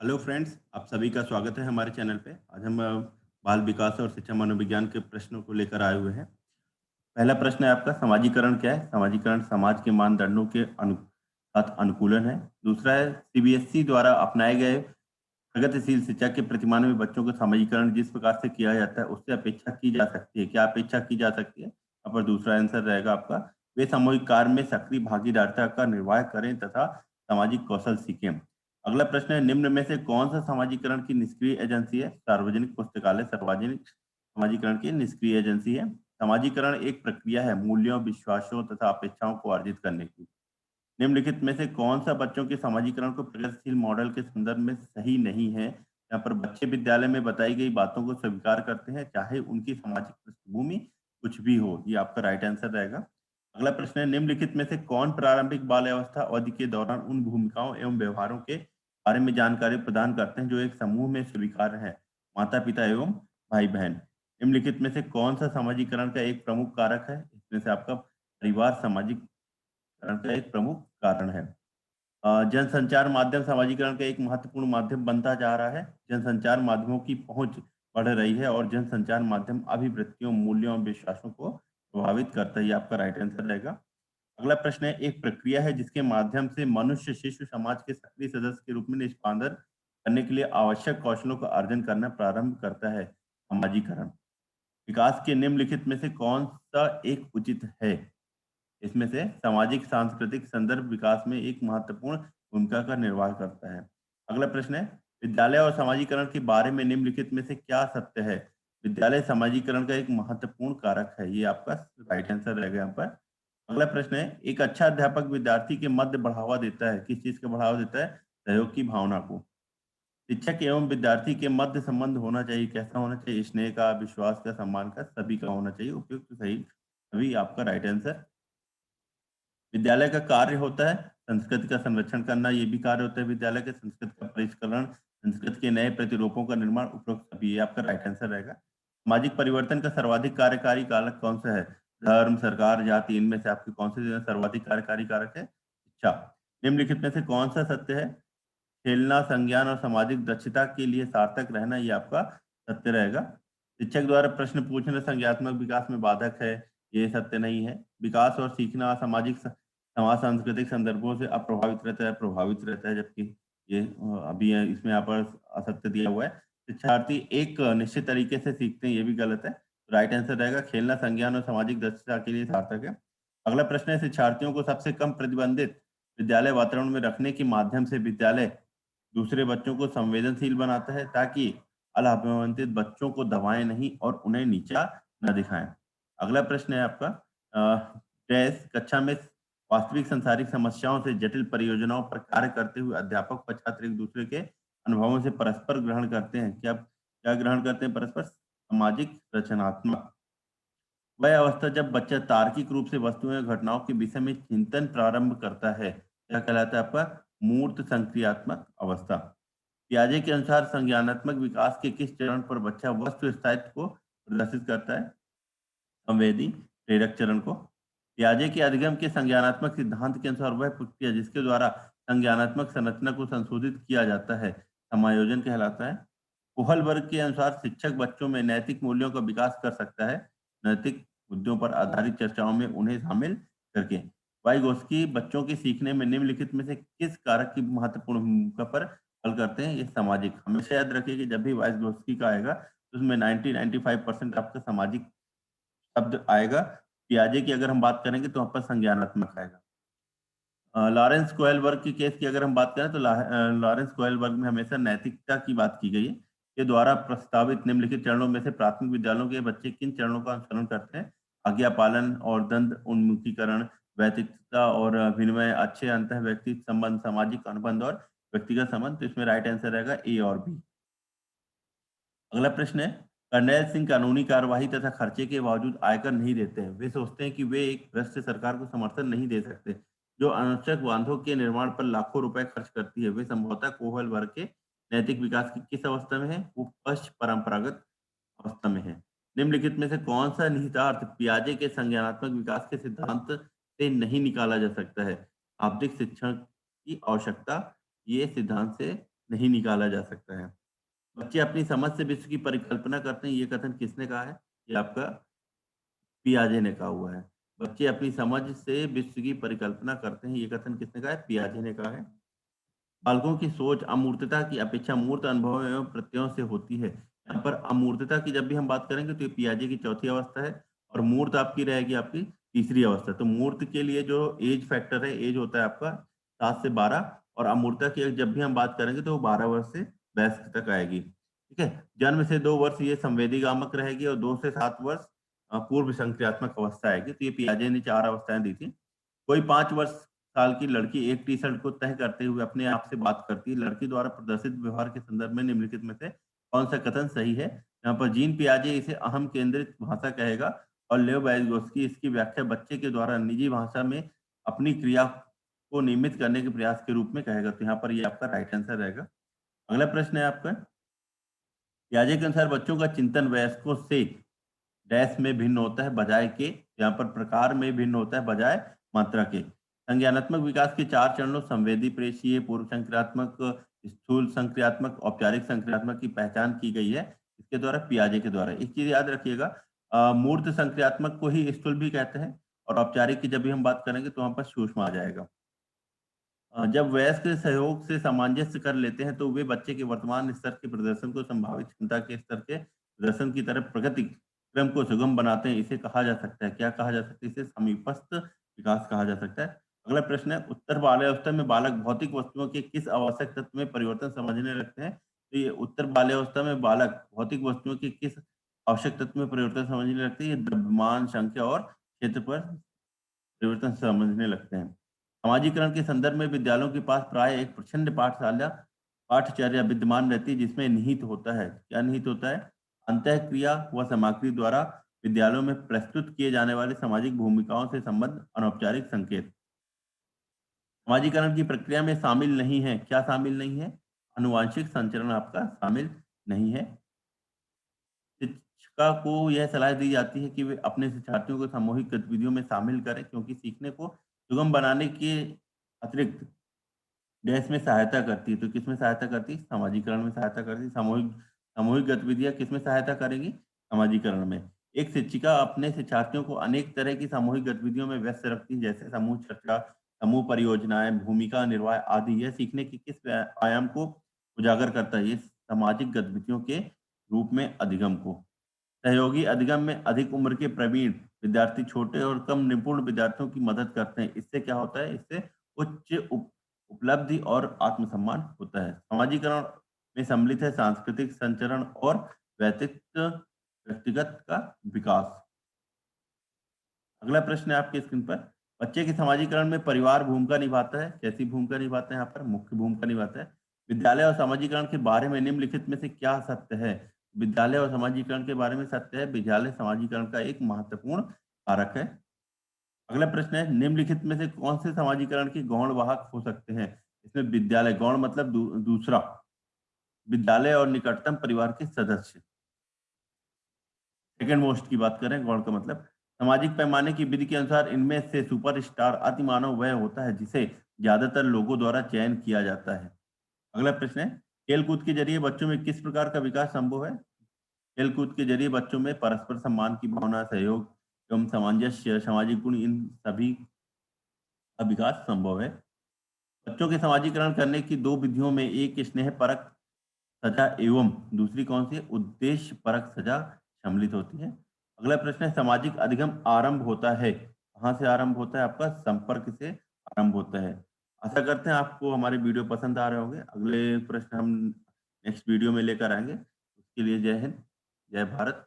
Hello friends, आप सभी का स्वागत है हमारे चैनल पे। आज हम बाल विकास और शिक्षा मनोविज्ञान के प्रश्नों को लेकर आए हुए हैं। पहला प्रश्न है आपका, समाजीकरण क्या है? समाजीकरण समाज के मानदंडों के साथ अनुकूलन है। दूसरा है, सीबीएसई द्वारा अपनाए गए प्रगतिशील शिक्षा के प्रतिमान में बच्चों का समाजीकरण जिस प्रकार से किया जाता है उससे अपेक्षा की जा सकती है। क्या अपेक्षा की जा सकती है? यहाँ पर दूसरा आंसर रहेगा आपका, वे सामूहिक कार्य में सक्रिय भागीदारिता का निर्वाह करें तथा सामाजिक कौशल सीखें। अगला प्रश्न है, निम्न में से कौन सा समाजीकरण की निष्क्रिय एजेंसी है? सार्वजनिक पुस्तकालय सार्वजनिक समाजीकरण की निष्क्रिय एजेंसी है। समाजीकरण एक प्रक्रिया है मूल्यों, विश्वासों तथा अपेक्षाओं को अर्जित करने की। निम्नलिखित में से कौन सा बच्चों के समाजीकरण को प्रगतिशील मॉडल के संदर्भ में सही नहीं है? यहाँ पर बच्चे विद्यालय में बताई गई बातों को स्वीकार करते हैं चाहे उनकी सामाजिक पृष्ठभूमि कुछ भी हो। ये आपका राइट आंसर रहेगा। अगला प्रश्न है, निम्नलिखित में से कौन प्रारंभिक बाल अवस्था अवधि के दौरान उन भूमिकाओं एवं व्यवहारों के बारे में जानकारी प्रदान करते हैं जो एक समूह में स्वीकार्य है? माता पिता एवं भाई बहन। निम्नलिखित में से कौन सा समाजीकरण का एक प्रमुख कारक है? इसमें से आपका परिवार सामाजिक का एक प्रमुख कारण है। जनसंचार माध्यम सामाजिकरण का एक महत्वपूर्ण माध्यम बनता जा रहा है। जनसंचार माध्यमों की पहुंच बढ़ रही है और जनसंचार माध्यम अभिवृत्तियों, मूल्यों और विश्वासों को प्रभावित करता है। ये आपका राइट आंसर रहेगा। अगला प्रश्न है, एक प्रक्रिया है जिसके माध्यम से मनुष्य शिशु समाज के सक्रिय सदस्य के रूप में निष्पादन करने के लिए आवश्यक कौशलों का अर्जन करना प्रारंभ करता है। समाजीकरण विकास के निम्नलिखित में से कौन सा एक उचित है? इसमें से सामाजिक सांस्कृतिक संदर्भ विकास में एक महत्वपूर्ण भूमिका का निर्वाह करता है। अगला प्रश्न है, विद्यालय और समाजीकरण के बारे में निम्नलिखित में से क्या सत्य है? विद्यालय समाजीकरण का एक महत्वपूर्ण कारक है। ये आपका राइट आंसर रहेगा यहाँ पर। अगला प्रश्न है, एक अच्छा अध्यापक विद्यार्थी के मध्य बढ़ावा देता है। किस चीज का बढ़ावा देता है? सहयोग की भावना को। शिक्षक एवं विद्यार्थी के मध्य संबंध होना चाहिए। कैसा होना चाहिए? स्नेह का, विश्वास का, सम्मान का, सभी का होना चाहिए। उपयुक्त सही सभी आपका राइट आंसर। विद्यालय का कार्य होता है संस्कृति का संरक्षण करना। ये भी कार्य होता है विद्यालय के। संस्कृत का परिष्करण, संस्कृत के नए प्रतिरूपों का निर्माण, उपरोक्त सभी। ये आपका राइट आंसर रहेगा। सामाजिक परिवर्तन का सर्वाधिक कार्यकारी कारक कौन सा है? धर्म, सरकार, जाति। इनमें से आपके कौन से सर्वाधिक कार्यकारी कारक है? शिक्षा। निम्नलिखित में से कौन सा सत्य है? खेलना, संज्ञान और सामाजिक दक्षता के लिए सार्थक रहना, ये आपका सत्य रहेगा। शिक्षक द्वारा प्रश्न पूछना संज्ञानात्मक विकास में बाधक है, ये सत्य नहीं है। विकास और सीखना समाज सांस्कृतिक संदर्भों से अप्रभावित रहता है, प्रभावित रहता है, जबकि ये अभी इसमें यहाँ पर असत्य दिया हुआ है। शिक्षार्थी एक निश्चित तरीके से सीखते हैं, ये भी गलत है। राइट आंसर रहेगा, खेलना, संज्ञान और सामाजिक दक्षता के लिए सार्थक है। अगला प्रश्न है, शिक्षार्थियों को सबसे कम प्रतिबंधित विद्यालय वातावरण में रखने के माध्यम से विद्यालय दूसरे बच्चों को संवेदनशील बनाता है ताकि अलाभवंतित बच्चों को दबाएं नहीं और उन्हें नीचा न दिखाएं। अगला प्रश्न है आपका, डैश कक्षा में वास्तविक संसारिक समस्याओं से जटिल परियोजनाओं पर कार्य करते हुए अध्यापक व छात्र एक दूसरे के अनुभवों से परस्पर ग्रहण करते हैं। क्या क्या ग्रहण करते हैं? परस्पर सामाजिक रचनात्मक। वह अवस्था जब बच्चा तार्किक रूप से वस्तुओं या घटनाओं के विषय में चिंतन प्रारंभ करता है, क्या कहलाता है? आपका मूर्त संक्रियात्मक अवस्था। पियाजे के अनुसार संज्ञानात्मक विकास के किस चरण पर बच्चा वस्तु स्थायित्व को प्रदर्शित करता है? संवेदी प्रेरक चरण को। पियाजे के अधिगम के संज्ञानात्मक सिद्धांत के अनुसार वह प्रक्रिया जिसके द्वारा संज्ञानात्मक संरचना को संशोधित किया जाता है समायोजन कहलाता है। कुहल वर्ग के अनुसार शिक्षक बच्चों में नैतिक मूल्यों का विकास कर सकता है नैतिक मुद्दों पर आधारित चर्चाओं में उन्हें शामिल करके। वाइगोस्की बच्चों के सीखने में निम्नलिखित में से किस कारक की महत्वपूर्ण भूमिका पर हल करते हैं? ये सामाजिक। हमेशा याद रखिए कि जब भी वाइगोस्की का आएगा तो उसमें 90-95% आपका सामाजिक शब्द आएगा। पियाजे की अगर हम बात करेंगे तो वहाँ पर संज्ञानात्मक आएगा। लॉरेंस कोएल वर्ग की केस की अगर हम बात करें तो लॉरेंस कोएल वर्ग में हमेशा नैतिकता की बात की गई है। के द्वारा प्रस्तावित निम्नलिखित चरणों में से प्राथमिक विद्यालयों के बच्चे किन चरणों का अनुसरण करते हैं? आज्ञा पालन और दंड उन्मुखीकरण, वैयक्तिकता और विनिमय, अच्छे अंतः व्यक्तिगत संबंध, सामाजिक अनुबंध और व्यक्तिगत संबंध। तो इसमें राइट आंसर रहेगा ए और बी। अगला प्रश्न है, कर्नैल सिंह कानूनी कार्यवाही तथा खर्चे के बावजूद आयकर नहीं देते हैं। वे सोचते हैं कि वे एक भ्रष्ट सरकार को समर्थन नहीं दे सकते जो अनावश्यक बांधों के निर्माण पर लाखों रुपए खर्च करती है। वे संभवतः कोहल वर्ग के नैतिक विकास की किस अवस्था में है? वो पश्च परंपरागत अवस्था में है। निम्नलिखित में से कौन सा निहितार्थ पियाजे के संज्ञानात्मक विकास के सिद्धांत से नहीं निकाला जा सकता है? शाब्दिक शिक्षण की आवश्यकता, ये सिद्धांत से नहीं निकाला जा सकता है। बच्चे अपनी समझ से विश्व की परिकल्पना करते हैं, ये कथन किसने कहा है? ये आपका पियाजे ने कहा हुआ है। बच्चे अपनी समझ से विश्व की परिकल्पना करते हैं, ये कथन किसने कहा है? पियाजे ने कहा है। बालकों की सोच अमूर्तता की अपेक्षा मूर्त अनुभवों एवं प्रत्ययों से होती है। यहाँ पर अमूर्तता की जब भी हम बात करेंगे तो ये पियाजे की चौथी अवस्था है और मूर्त आपकी रहेगी आपकी तीसरी अवस्था। तो मूर्त के लिए जो एज फैक्टर है, एज होता है आपका 7 से 12 और अमूर्तता की जब भी हम बात करेंगे तो वो 12 वर्ष से वयस्क तक आएगी। ठीक है? जन्म से 2 वर्ष ये संवेदीगामक रहेगी और 2 से 7 वर्ष पूर्व संक्रियात्मक अवस्था आएगी। तो ये पियाजे ने 4 अवस्थाएँ दी थी। कोई 5 वर्ष साल की लड़की एक टी-शर्ट को तह करते हुए अपने आप से बात करती है। लड़की द्वारा प्रदर्शित व्यवहार के संदर्भ में निम्नलिखित में से कौन-सा कथन सही है? यहाँ पर जीन पियाजे इसे अहम केंद्रित भाषा कहेगा और लेव वाइगोत्स्की इसकी व्याख्या बच्चे के द्वारा निजी भाषा में अपनी क्रिया को नियमित करने के प्रयास के रूप में कहेगा। तो यहाँ पर ये आपका राइट आंसर रहेगा। अगला प्रश्न है आपका, पियाजे के अनुसार बच्चों का चिंतन वयस्कों से डैश में भिन्न होता है बजाय के, यहाँ पर प्रकार में भिन्न होता है बजाय मात्रा के। संज्ञानात्मक विकास के 4 चरणों संवेदी प्रेषीय, पूर्व संक्रियात्मक, स्थूल संक्रियात्मक, औपचारिक संक्रियात्मक की पहचान की गई है इसके द्वारा, पियाजे के द्वारा। एक चीज याद रखिएगा, मूर्त संक्रियात्मक को ही स्थूल भी कहते हैं और औपचारिक की जब भी हम बात करेंगे तो वहां पर सूक्ष्म आ जाएगा। जब वयस्क सहयोग से सामंजस्य कर लेते हैं तो वे बच्चे के वर्तमान स्तर के प्रदर्शन को संभावित क्षमता के स्तर के प्रदर्शन की तरफ प्रगति क्रम को सुगम बनाते हैं। इसे कहा जा सकता है, क्या कहा जा सकता है? इसे समीपस्थ विकास कहा जा सकता है। अगला प्रश्न है, उत्तर बाल्यावस्था में बालक भौतिक वस्तुओं के किस आवश्यक तत्व में परिवर्तन समझने लगते हैं? तो ये उत्तर बाल्यावस्था में बालक भौतिक वस्तुओं के किस आवश्यक तत्व में परिवर्तन समझने लगते हैं? ये द्रव्यमान, संख्या और क्षेत्र पर परिवर्तन समझने लगते हैं। समाजीकरण के संदर्भ में विद्यालयों के पास प्राय एक प्रचंड पाठचर्या विद्यमान रहती है जिसमें निहित होता है, क्या निहित होता है? अंतःक्रिया व सामग्री द्वारा विद्यालयों में प्रस्तुत किए जाने वाले सामाजिक भूमिकाओं से संबद्ध अनौपचारिक संकेत। समाजीकरण की प्रक्रिया में शामिल नहीं है, क्या शामिल नहीं है? आनुवांशिक संचरण आपका शामिल नहीं है। शिक्षिका को यह सलाह दी जाती है कि वे अपने शिक्षार्थियों को सामूहिक गतिविधियों में शामिल करें क्योंकि सीखने को सुगम बनाने के अतिरिक्त डैश में सहायता करती है। तो किसमें सहायता करती है? सामाजिकरण में सहायता करती है। सामूहिक सामूहिक गतिविधियाँ किसमें सहायता करेंगी? सामाजिकरण में। एक शिक्षिका अपने शिक्षार्थियों को अनेक तरह की सामूहिक गतिविधियों में व्यस्त रखती है जैसे समूह चर्चा, समूह परियोजनाएँ, भूमिका निर्वाह आदि। यह सीखने के किस आयाम को उजागर करता है? ये सामाजिक गतिविधियों के रूप में अधिगम को। सहयोगी अधिगम में अधिक उम्र के प्रवीण विद्यार्थी छोटे और कम निपुण विद्यार्थियों की मदद करते हैं। इससे क्या होता है? इससे उच्च उपलब्धि और आत्मसम्मान होता है। समाजीकरण में सम्मिलित है सांस्कृतिक संचरण और व्यक्तिगत का विकास। अगला प्रश्न है आपके स्क्रीन पर, बच्चे के समाजीकरण में परिवार भूमिका निभाता है। कैसी भूमिका निभाता है? यहाँ पर मुख्य भूमिका निभाता है। विद्यालय और समाजीकरण के बारे में निम्नलिखित में से क्या सत्य है? विद्यालय और समाजीकरण के बारे में सत्य है, विद्यालय समाजीकरण का एक महत्वपूर्ण कारक है। अगला प्रश्न है, निम्नलिखित में से कौन से समाजीकरण के गौण वाहक हो सकते हैं? इसमें विद्यालय, गौण मतलब दूसरा, विद्यालय और निकटतम परिवार के सदस्य। सेकंड मोस्ट की बात करें, गौण का मतलब सामाजिक पैमाने की विधि के अनुसार इनमें से सुपरस्टार अतिमानव वह होता है जिसे ज्यादातर लोगों द्वारा चयन किया जाता है। अगला प्रश्न है, खेलकूद के जरिए बच्चों में किस प्रकार का विकास संभव है? खेलकूद के जरिए बच्चों में परस्पर सम्मान की भावना, सहयोग एवं सामंजस्य, सामाजिक गुण, इन सभी का विकास संभव है। बच्चों के समाजीकरण करने की दो विधियों में एक स्नेह परक सजा एवं दूसरी कौन सी है? उद्देश्य परक सजा सम्मिलित होती है। अगला प्रश्न है, सामाजिक अधिगम आरंभ होता है, कहाँ से आरंभ होता है? आपका संपर्क से आरंभ होता है। आशा करते हैं आपको हमारे वीडियो पसंद आ रहे होंगे। अगले प्रश्न हम नेक्स्ट वीडियो में लेकर आएंगे। उसके लिए जय हिंद, जय भारत।